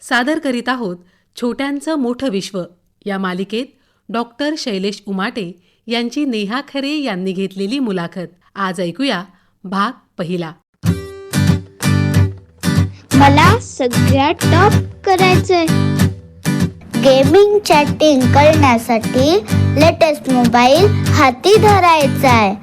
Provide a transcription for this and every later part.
सादर करीत आहोत छोट्यांचं मोठं विश्व या मालिकेत डॉक्टर शैलेश उमाटे यांची नेहा खरे यांनी घेतलेली मुलाखत. आज ऐकूया भाग पहिला. मला सगळ्यात टॉप करायचंय. गेमिंग चॅटिंग करण्यासाठी लेटेस्ट मोबाईल हाती धरायचा आहे.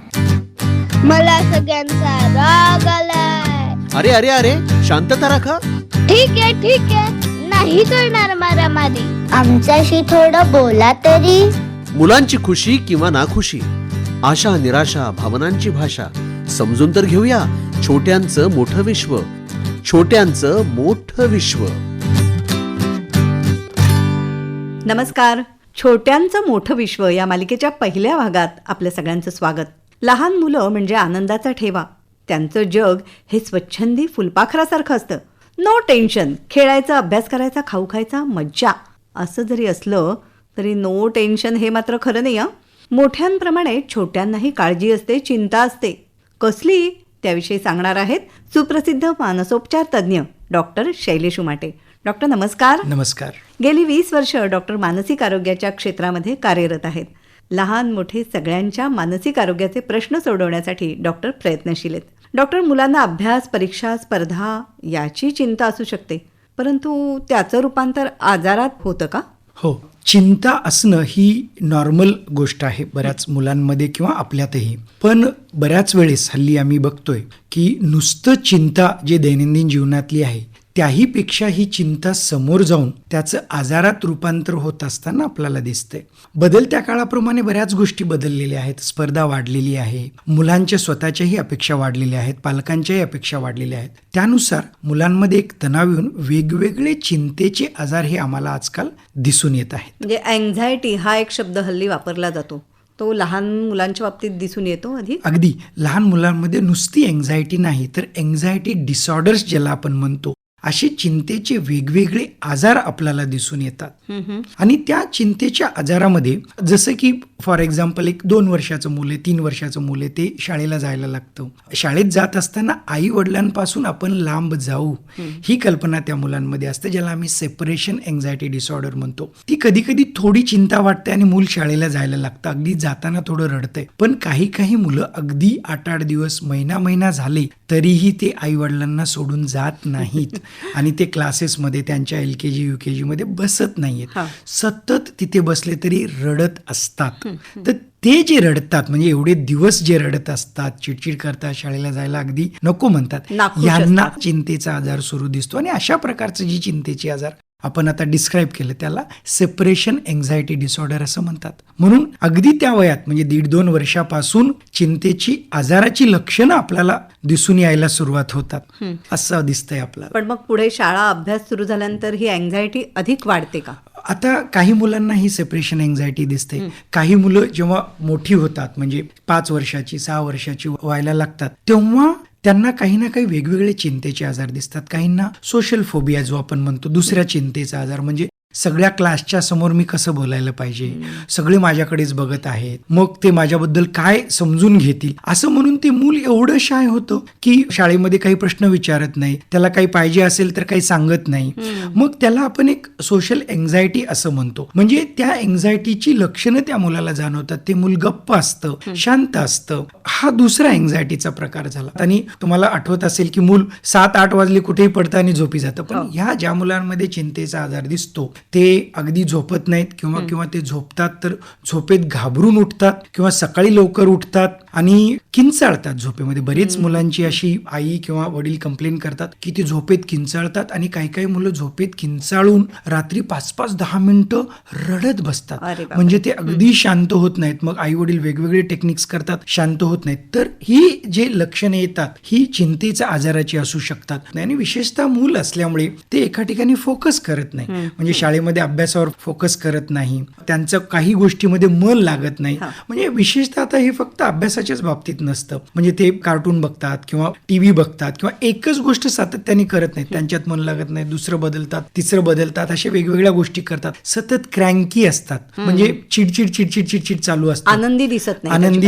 मला सगळ्यांचा राग आलाय. अरे अरे अरे शांतता राखा. ठीक आहे नाही करणार मारामारी. आमच्याशी थोडं बोला तरी. मुलांची खुशी किंवा नाखुशी, आशा निराशा भावनांची भाषा समजून तर घेऊया. छोट्यांचं मोठं विश्व, छोट्यांचं मोठं विश्व. नमस्कार. छोट्यांचं मोठं विश्व या मालिकेच्या पहिल्या भागात आपल्या सगळ्यांचं स्वागत. लहान मुलं म्हणजे आनंदाचा ठेवा. त्यांचं जग हे स्वच्छंदी फुलपाखरासारखं असतं. नो टेन्शन, खेळायचा, अभ्यास करायचा, खाऊ खायचा, मज्जा. असं जरी असलं तरी नो टेन्शन हे मात्र खरं नाही. मोठ्यांप्रमाणे छोट्यांनाही काळजी असते, चिंता असते. कसली त्याविषयी सांगणार आहेत सुप्रसिद्ध मानसोपचार तज्ज्ञ डॉक्टर शैलेश उमाटे. डॉक्टर नमस्कार. नमस्कार. गेली 20 वर्ष डॉक्टर मानसिक आरोग्याच्या क्षेत्रामध्ये कार्यरत आहेत. लहान मोठे सगळ्यांच्या मानसिक आरोग्याचे प्रश्न सोडवण्यासाठी डॉक्टर प्रयत्नशील आहेत. डॉक्टर, मुलांना अभ्यास, परीक्षा, स्पर्धा याची चिंता असू शकते, परंतु त्याचं रूपांतर आजारात होतं का? हो, चिंता असणं ही नॉर्मल गोष्ट आहे बऱ्याच मुलांमध्ये किंवा आपल्यातही. पण बऱ्याच वेळेस हल्ली आम्ही बघतोय की नुसतं चिंता जे दैनंदिन जीवनातली आहे त्याहीपेक्षा ही चिंता समोर जाऊन त्याचं आजारात रूपांतर होत असताना आपल्याला दिसतंय. बदलत्या काळाप्रमाणे बऱ्याच गोष्टी बदललेल्या आहेत. स्पर्धा वाढलेली आहे, मुलांच्या स्वतःच्याही अपेक्षा वाढलेल्या आहेत, पालकांच्याही अपेक्षा वाढलेल्या आहेत. त्यानुसार मुलांमध्ये एक तणाव येऊन वेगवेगळे चिंतेचे आजार हे आम्हाला आजकाल दिसून येत आहेत. म्हणजे अँझायटी हा एक शब्द हल्ली वापरला जातो, तो लहान मुलांच्या बाबतीत दिसून येतो अधिक. अगदी लहान मुलांमध्ये नुसती एन्झायटी नाही तर एन्झायटी डिसऑर्डर्स ज्याला आपण म्हणतो, असे चिंतेचे वेगवेगळे आजार आपल्याला दिसून येतात. आणि त्या चिंतेच्या आजारामध्ये जसं की फॉर एक्झाम्पल एक 2 वर्षाचं मुलं आहे, 3 वर्षाचं मुलं आहे, ते शाळेला जायला लागतं. शाळेत जात असताना आई वडिलांपासून आपण लांब जाऊ ही कल्पना त्या मुलांमध्ये असते, ज्याला आम्ही सेपरेशन एन्झायटी डिसऑर्डर म्हणतो. ती कधी कधी थोडी चिंता वाटते आणि मूल शाळेला जायला लागतं, अगदी जाताना थोडं रडतंय. पण काही मुलं अगदी 8-8 दिवस, महिना झाले तरीही ते आई वडिलांना सोडून जात नाहीत आणि ते क्लासेसमध्ये त्यांच्या LKG UKG मध्ये बसत नाहीयेत. सतत तिथे बसले तरी रडत असतात. तर ते जे रडतात, म्हणजे एवढे दिवस जे रडत असतात, चिडचिड करतात, शाळेला जायला अगदी नको म्हणतात, यांना चिंतेचा आजार सुरू दिसतो. आणि अशा प्रकारचे जी चिंतेचे आजार आपण आता डिस्क्राईब केलं त्याला सेपरेशन एन्झायटी डिसऑर्डर असं म्हणतात. म्हणून अगदी त्या वयात म्हणजे 1.5-2 वर्षापासून चिंतेची आजाराची लक्षणं आपल्याला दिसून यायला सुरुवात होतात असं दिसतंय आपल्याला. पण मग पुढे शाळा, अभ्यास सुरू झाल्यानंतर ही अँझायटी अधिक वाढते का? आता काही मुलांना ही सेपरेशन एन्झायटी दिसते. काही मुलं जेव्हा मोठी होतात, म्हणजे 5 वर्षाची 6 वर्षाची व्हायला लागतात, तेव्हा त्यांना काही ना काही वेगवेगळे चिंतेचे आजार दिसतात. काहींना सोशल फोबिया जो आपण म्हणतो, दुसऱ्या चिंतेचा आजार, म्हणजे सगळ्या क्लासच्या समोर मी कसं बोलायला पाहिजे, सगळे माझ्याकडेच बघत आहेत, मग ते माझ्याबद्दल काय समजून घेतील, असं म्हणून ते मूल एवढं शाय होतं की शाळेमध्ये काही प्रश्न विचारत नाही, त्याला काही पाहिजे असेल तर काही सांगत नाही. मग त्याला आपण एक सोशल एन्झायटी असं म्हणतो. म्हणजे त्या एन्झायटीची लक्षणं त्या मुलाला जाणवतात. ते मूल गप्प असतं, शांत असतं. हा दुसरा एन्झायटीचा प्रकार झाला. आणि तुम्हाला आठवत असेल की मूल 7-8 वाजले कुठेही पडतं आणि झोपी जातं. पण ह्या ज्या मुलांमध्ये चिंतेचा आजार दिसतो ते अगदी झोपत नाहीत किंवा ते झोपतात तर झोपेत घाबरून उठतात किंवा सकाळी लवकर उठतात आणि किंचाळतात झोपेमध्ये. बरीच मुलांची अशी आई किंवा वडील कंप्लेन करतात की ते झोपेत किंचाळतात आणि काही मुलं झोपेत किंचाळून रात्री 5-10 मिनिटं रडत बसतात. म्हणजे ते अगदी शांत होत नाहीत. मग आई वडील वेगवेगळे टेक्निक्स करतात, शांत होत नाहीत. तर ही जे लक्षणे येतात ही चिंतेच्या आजाराची असू शकतात. आणि विशेषतः मूल असल्यामुळे ते एका ठिकाणी फोकस करत नाही, म्हणजे शाळेमध्ये अभ्यासावर फोकस करत नाही, त्यांचं काही गोष्टीमध्ये मन लागत नाही. म्हणजे विशेषतः आता हे फक्त अभ्यासाच्याच बाबतीत नसतं, म्हणजे ते कार्टून बघतात किंवा टीव्ही बघतात किंवा एकच गोष्ट सातत्याने करत नाहीत, त्यांच्यात मन लागत नाही, दुसरं बदलतात, तिसरं बदलतात, अशा वेगवेगळ्या गोष्टी करतात, सतत क्रँकी असतात, म्हणजे चिडचिड चालू असतात, आनंदी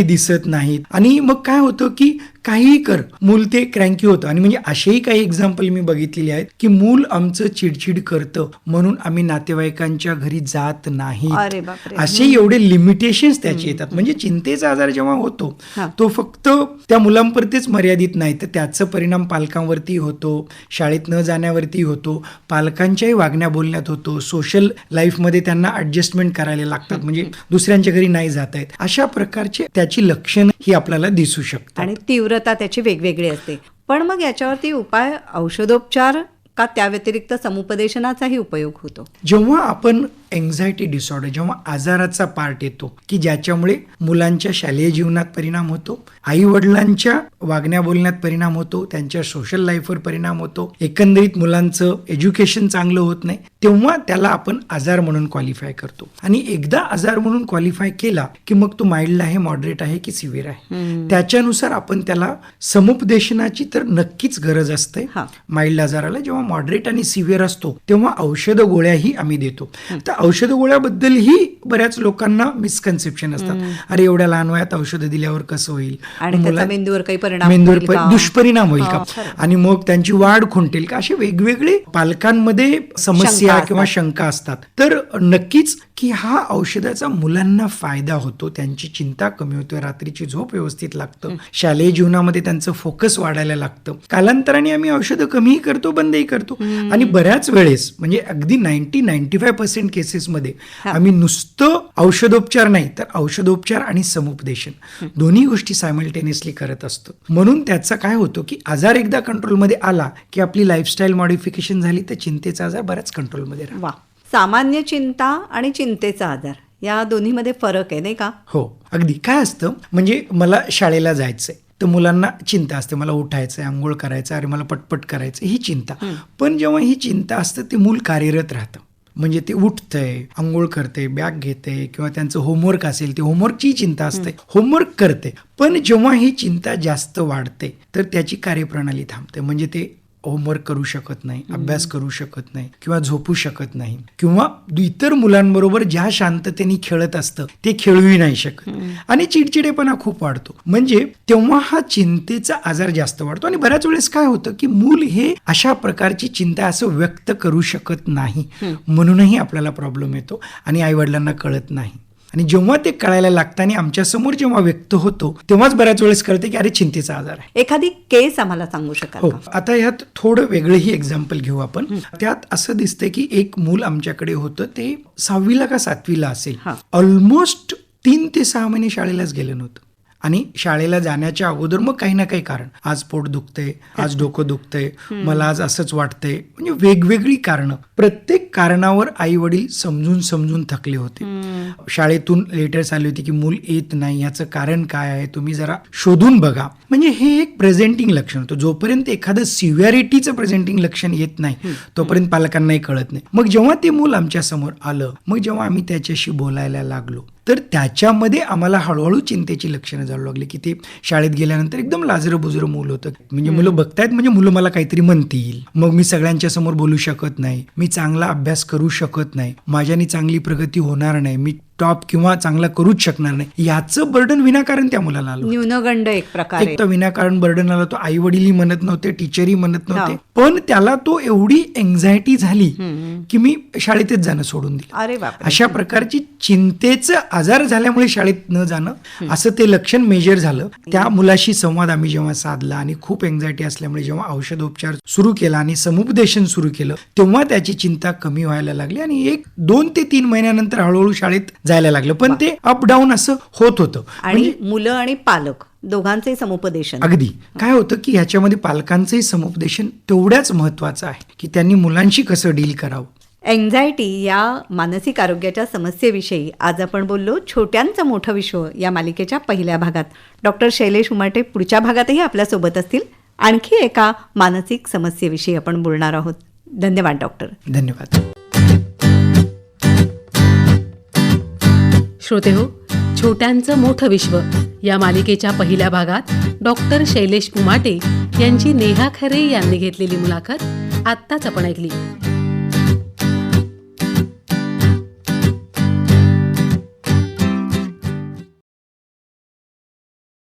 दिसत नाहीत. आणि मग काय होतं की काहीही कर, मूल ते क्रँकी होतं. आणि म्हणजे असेही काही एक्झाम्पल मी बघितलेले आहेत की मूल आमचं चिडचिड करतं म्हणून आम्ही नातेवाईकांच्या घरी जात नाही. अरे बापरे. असे एवढे लिमिटेशन्स त्याचे येतात. म्हणजे चिंतेचा आजार जेव्हा होतो तो फक्त त्या मुलांपुरतेच मर्यादित नाही, तर त्याचा परिणाम पालकांवरती होतो, शाळेत न जाण्यावरती होतो, पालकांच्याही वागण्या बोलण्यात होतो, सोशल लाईफमध्ये त्यांना ऍडजस्टमेंट करायला लागतात, म्हणजे दुसऱ्यांच्या घरी नाही जात आहेत. अशा प्रकारचे त्याची लक्षणं ही आपल्याला दिसू शकतात. आणि तीव्रता त्याची वेगवेगळी असते. पण मग याच्यावरती उपाय औषधोपचार का त्या व्यतिरिक्त समुपदेशनाचाही उपयोग होतो? जेव्हा आपण एन्झायटी डिसऑर्डर, जेव्हा आजाराचा पार्ट येतो की ज्याच्यामुळे मुलांच्या शालेय जीवनात परिणाम होतो, आई वडिलांच्या वागण्या बोलण्यात परिणाम होतो, त्यांच्या सोशल लाईफवर परिणाम होतो, एकंदरीत मुलांचं एज्युकेशन चांगलं होत नाही, तेव्हा त्याला आपण आजार म्हणून क्वालिफाय करतो. आणि एकदा आजार म्हणून क्वालिफाय केला की मग तो माइल्ड आहे, मॉडरेट आहे की सिव्हिअर आहे, त्याच्यानुसार आपण त्याला समुपदेशनाची तर नक्कीच गरज असते. माइल्ड आजाराला जेव्हा मॉडरेट आणि सिव्हिअर असतो तेव्हा औषध गोळ्याही आम्ही देतो. तर औषध गोळ्याबद्दलही बऱ्याच लोकांना मिसकन्सेप्शन असतात. अरे एवढ्या लहान वयात औषधं दिल्यावर कसं होईल, आणि त्याचा मेंदूवर काही परिणाम मेंदूवर दुष्परिणाम होईल का, आणि मग त्यांची वाढ खुंटेल का, असे वेगवेगळे पालकांमध्ये समस्या किंवा शंका असतात. तर नक्कीच की हा औषधाचा मुलांना फायदा होतो, त्यांची चिंता कमी होते, रात्रीची झोप व्यवस्थित लागतं, शालेय जीवनामध्ये त्यांचं फोकस वाढायला लागतं. कालांतराने आम्ही औषधं कमीही करतो, बंदही करतो. आणि बऱ्याच वेळेस म्हणजे अगदी 90-95% केसेसमध्ये आम्ही नुसतं औषधोपचार नाही तर औषधोपचार आणि समुपदेशन दोन्ही गोष्टी सायमल्टेनियसली करत असतो. म्हणून त्याचा काय होतं की आजार एकदा कंट्रोलमध्ये आला की आपली लाईफस्टाईल मॉडिफिकेशन झाली तर चिंतेचा आजार बराच कंट्रोलमध्ये राहतो. वा. सामान्य चिंता आणि चिंतेचा आजार या दोन्हीमध्ये फरक आहे नाही का? हो, अगदी. काय असतं म्हणजे मला शाळेला जायचंय तर मुलांना चिंता असते, मला उठायचंय, आंघोळ करायचं, अरे मला पटपट करायचं, ही चिंता. पण जेव्हा ही चिंता असतं ते मूल कार्यरत राहतं, म्हणजे ते उठतंय, आंघोळ करते, बॅग घेते, किंवा त्यांचं होमवर्क असेल ते होमवर्कची चिंता असते, होमवर्क करते. पण जेव्हा ही चिंता जास्त वाढते तर त्याची कार्यप्रणाली थांबते, म्हणजे ते होमवर्क करू शकत नाही, अभ्यास करू शकत नाही, किंवा झोपू शकत नाही, किंवा इतर मुलांबरोबर ज्या शांततेने खेळत असतं ते खेळूही नाही शकत, आणि चिडचिडेपणा खूप वाढतो. म्हणजे तेव्हा हा चिंतेचा आजार जास्त वाढतो. आणि बऱ्याच वेळेस काय होतं की मूल हे अशा प्रकारची चिंता असं व्यक्त करू शकत नाही, म्हणूनही आपल्याला प्रॉब्लेम येतो आणि आईवडिलांना कळत नाही. आणि जेव्हा ते कळायला लागतं आणि आमच्या समोर जेव्हा व्यक्त होतो तेव्हाच बऱ्याच वेळेस कळते की अरे चिंतेचा आजार आहे. एखादी केस आम्हाला सांगू शकाल हो, का? आता ह्यात थोडं वेगळंही एक्झाम्पल घेऊ आपण. त्यात असं दिसतंय की एक मूल आमच्याकडे होतं, ते 6वी का 7वी असेल, ऑलमोस्ट 3 ते 6 महिने शाळेलाच गेलं नव्हतं. आणि शाळेला जाण्याच्या अगोदर मग काही ना काही कारण, आज पोट दुखतंय, आज डोकं दुखतंय, मला आज असंच वाटतंय, म्हणजे वेगवेगळी कारणं. प्रत्येक कारणावर आई वडील समजून समजून थकले होते. शाळेतून लेटर्स आले होते की मूल येत नाही, याचं कारण काय आहे, तुम्ही जरा शोधून बघा. म्हणजे हे एक प्रेझेंटिंग लक्षण होतं. जोपर्यंत एखादं सिव्हिअरिटीचं प्रेझेंटिंग लक्षण येत नाही तोपर्यंत पालकांनाही कळत नाही. मग जेव्हा ते मूल आमच्या समोर आलं, मग जेव्हा आम्ही त्याच्याशी बोलायला लागलो तर त्याच्यामध्ये आम्हाला हळूहळू चिंतेची लक्षणं जाणू लागली की ते शाळेत गेल्यानंतर एकदम लाजरं बुजरं मूल होतं. म्हणजे मुलं बघतायत म्हणजे मुलं मला काहीतरी म्हणतील, मग मी सगळ्यांच्या समोर बोलू शकत नाही, मी चांगला अभ्यास करू शकत नाही, माझ्यानी चांगली प्रगती होणार नाही, मी टॉप किंवा चांगला करूच शकणार नाही, याचं बर्डन विनाकारण त्या मुलाला आलं. न्यूनगंड एक प्रकारे. एक तर विनाकारण बर्डन आलं. तो आई वडीलही म्हणत नव्हते, टीचरही म्हणत नव्हते, पण त्याला तो एवढी एन्झायटी झाली की मी शाळेतच जाणं सोडून दिलं. अरे बापरे. अशा प्रकारची चिंतेचं आजार झाल्यामुळे शाळेत न जाणं असं ते लक्षण मेजर झालं. त्या मुलाशी संवाद आम्ही जेव्हा साधला आणि खूप एन्झायटी असल्यामुळे जेव्हा औषधोपचार सुरू केला आणि समुपदेशन सुरू केलं तेव्हा त्याची चिंता कमी व्हायला लागली आणि 1-2 ते 3 महिन्यानंतर हळूहळू शाळेत जायला लागलं. पण ते अप डाऊन असं होत होतं. आणि मुलं आणि पालक दोघांचंही समुपदेशन. अगदी. काय होतं की ह्याच्यामध्ये पालकांचंही समुपदेशन तेवढ्याच महत्वाचं आहे की त्यांनी मुलांशी कसं डील करावं. एन्झायटी या मानसिक आरोग्याच्या समस्येविषयी आज आपण बोललो. छोट्यांचं मोठं विश्व या मालिकेच्या पहिल्या भागात डॉक्टर शैलेश उमाटे पुढच्या भागातही आपल्यासोबत असतील. आणखी एका मानसिक समस्येविषयी आपण बोलणार आहोत. धन्यवाद डॉक्टर. धन्यवाद. श्रोतेहो, छोट्यांचं मोठं विश्व या मालिकेच्या पहिल्या भागात डॉक्टर शैलेश उमाटे यांची नेहा खरे यांनी घेतलेली मुलाखत आत्ताच आपण ऐकली.